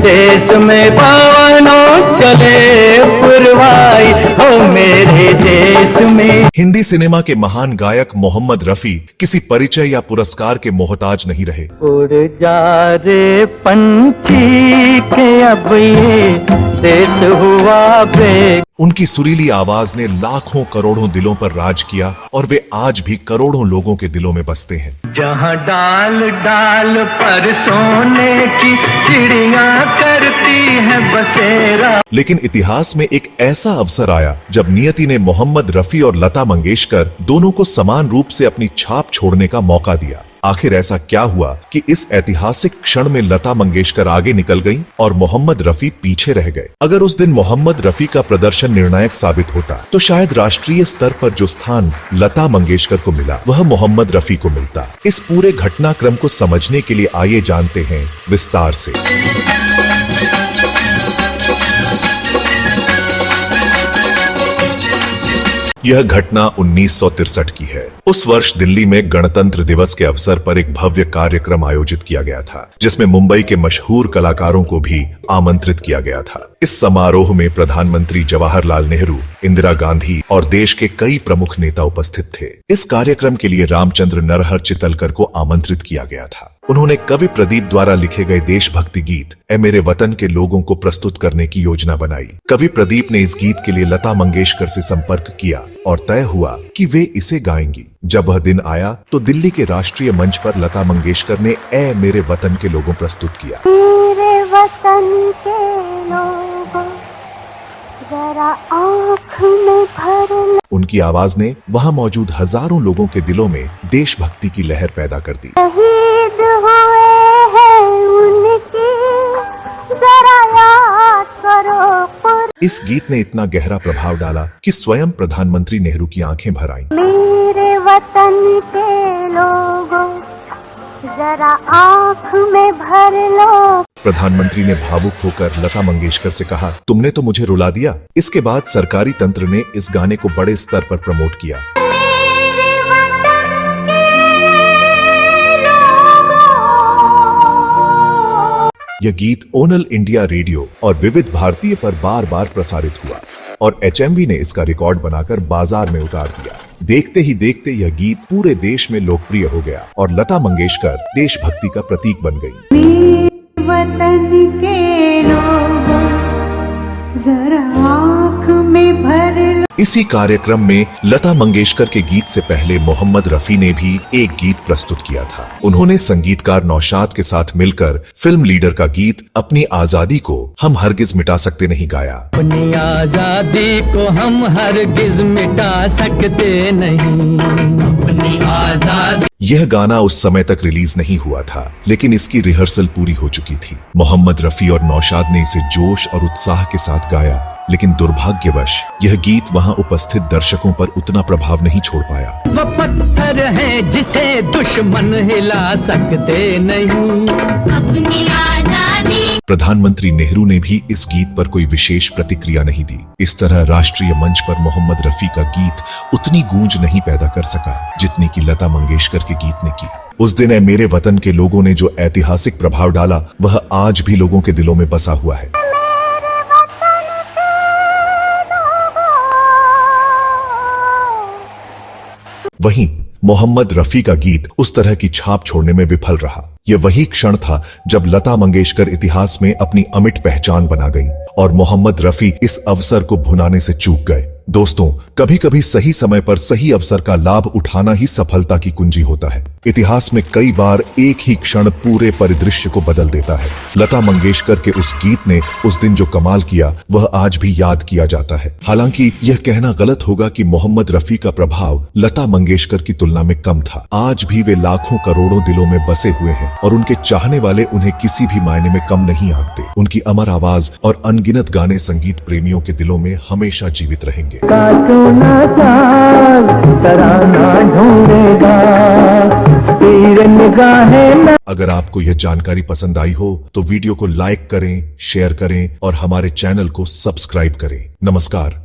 देश में पवनों चले पुरवाई, हो मेरे देश में। हिंदी सिनेमा के महान गायक मोहम्मद रफी किसी परिचय या पुरस्कार के मोहताज नहीं रहे। उड़ जा रे पंछी के अब ये देश हुआ बे। उनकी सुरीली आवाज ने लाखों करोड़ों दिलों पर राज किया और वे आज भी करोड़ों लोगों के दिलों में बसते हैं। जहाँ डाल डाल पर सोने की चिड़िया करती है बसेरा। लेकिन इतिहास में एक ऐसा अवसर आया जब नियति ने मोहम्मद रफी और लता मंगेशकर दोनों को समान रूप से अपनी छाप छोड़ने का मौका दिया। आखिर ऐसा क्या हुआ कि इस ऐतिहासिक क्षण में लता मंगेशकर आगे निकल गईं और मोहम्मद रफी पीछे रह गए? अगर उस दिन मोहम्मद रफी का प्रदर्शन निर्णायक साबित होता तो शायद राष्ट्रीय स्तर पर जो स्थान लता मंगेशकर को मिला वह मोहम्मद रफी को मिलता। इस पूरे घटनाक्रम को समझने के लिए आइए जानते हैं विस्तार से। यह घटना 1963 की है। उस वर्ष दिल्ली में गणतंत्र दिवस के अवसर पर एक भव्य कार्यक्रम आयोजित किया गया था, जिसमें मुंबई के मशहूर कलाकारों को भी आमंत्रित किया गया था। इस समारोह में प्रधानमंत्री जवाहरलाल नेहरू, इंदिरा गांधी और देश के कई प्रमुख नेता उपस्थित थे। इस कार्यक्रम के लिए रामचंद्र नरहर चितलकर को आमंत्रित किया गया था। उन्होंने कवि प्रदीप द्वारा लिखे गए देशभक्ति गीत ए मेरे वतन के लोगों को प्रस्तुत करने की योजना बनाई। कवि प्रदीप ने इस गीत के लिए लता मंगेशकर से संपर्क किया और तय हुआ कि वे इसे गाएंगी। जब वह दिन आया तो दिल्ली के राष्ट्रीय मंच पर लता मंगेशकर ने ए मेरे वतन के लोगों प्रस्तुत किया। मेरे वतन के लोगों जरा आँख में भर लो। उनकी आवाज ने वहां मौजूद हजारों लोगों के दिलों में देशभक्ति की लहर पैदा कर दी। शहीद हुए हैं उनकी जरा याद करो। इस गीत ने इतना गहरा प्रभाव डाला कि स्वयं प्रधानमंत्री नेहरू की आंखें भर आईं। मेरे वतन के लोगों जरा आँख में भर लो। प्रधानमंत्री ने भावुक होकर लता मंगेशकर से कहा, तुमने तो मुझे रुला दिया। इसके बाद सरकारी तंत्र ने इस गाने को बड़े स्तर पर प्रमोट किया। यह गीत ओनल इंडिया रेडियो और विविध भारतीय पर बार बार प्रसारित हुआ और HMV ने इसका रिकॉर्ड बनाकर बाजार में उतार दिया। देखते ही देखते यह गीत पूरे देश में लोकप्रिय हो गया और लता मंगेशकर देशभक्ति का प्रतीक बन गई। वतन के लोगों जरा आँख में भर लो। इसी कार्यक्रम में लता मंगेशकर के गीत से पहले मोहम्मद रफी ने भी एक गीत प्रस्तुत किया था। उन्होंने संगीतकार नौशाद के साथ मिलकर फिल्म लीडर का गीत अपनी आजादी को हम हरगिज मिटा सकते नहीं गाया। अपनी आजादी को हम हरगिज मिटा सकते नहीं, अपनी आजादी। यह गाना उस समय तक रिलीज नहीं हुआ था, लेकिन इसकी रिहर्सल पूरी हो चुकी थी। मोहम्मद रफी और नौशाद ने इसे जोश और उत्साह के साथ गाया, लेकिन दुर्भाग्यवश यह गीत वहां उपस्थित दर्शकों पर उतना प्रभाव नहीं छोड़ पाया। वो पत्थर है जिसे दुश्मन हिला सकते नहीं, अपनी आजादी। प्रधानमंत्री नेहरू ने भी इस गीत पर कोई विशेष प्रतिक्रिया नहीं दी। इस तरह राष्ट्रीय मंच पर मोहम्मद रफी का गीत उतनी गूंज नहीं पैदा कर सका जितनी कि लता मंगेशकर के गीत ने की। उस दिन मेरे वतन के लोगों ने जो ऐतिहासिक प्रभाव डाला वह आज भी लोगों के दिलों में बसा हुआ है। वहीं मोहम्मद रफी का गीत उस तरह की छाप छोड़ने में विफल रहा। यह वही क्षण था जब लता मंगेशकर इतिहास में अपनी अमिट पहचान बना गई और मोहम्मद रफी इस अवसर को भुनाने से चूक गए। दोस्तों, कभी कभी सही समय पर सही अवसर का लाभ उठाना ही सफलता की कुंजी होता है। इतिहास में कई बार एक ही क्षण पूरे परिदृश्य को बदल देता है। लता मंगेशकर के उस गीत ने उस दिन जो कमाल किया वह आज भी याद किया जाता है। हालांकि यह कहना गलत होगा कि मोहम्मद रफी का प्रभाव लता मंगेशकर की तुलना में कम था। आज भी वे लाखों करोड़ों दिलों में बसे हुए हैं और उनके चाहने वाले उन्हें किसी भी मायने में कम नहीं आंकते। उनकी अमर आवाज और अनगिनत गाने संगीत प्रेमियों के दिलों में हमेशा जीवित रहेंगे। अगर आपको यह जानकारी पसंद आई हो तो वीडियो को लाइक करें, शेयर करें और हमारे चैनल को सब्सक्राइब करें। नमस्कार।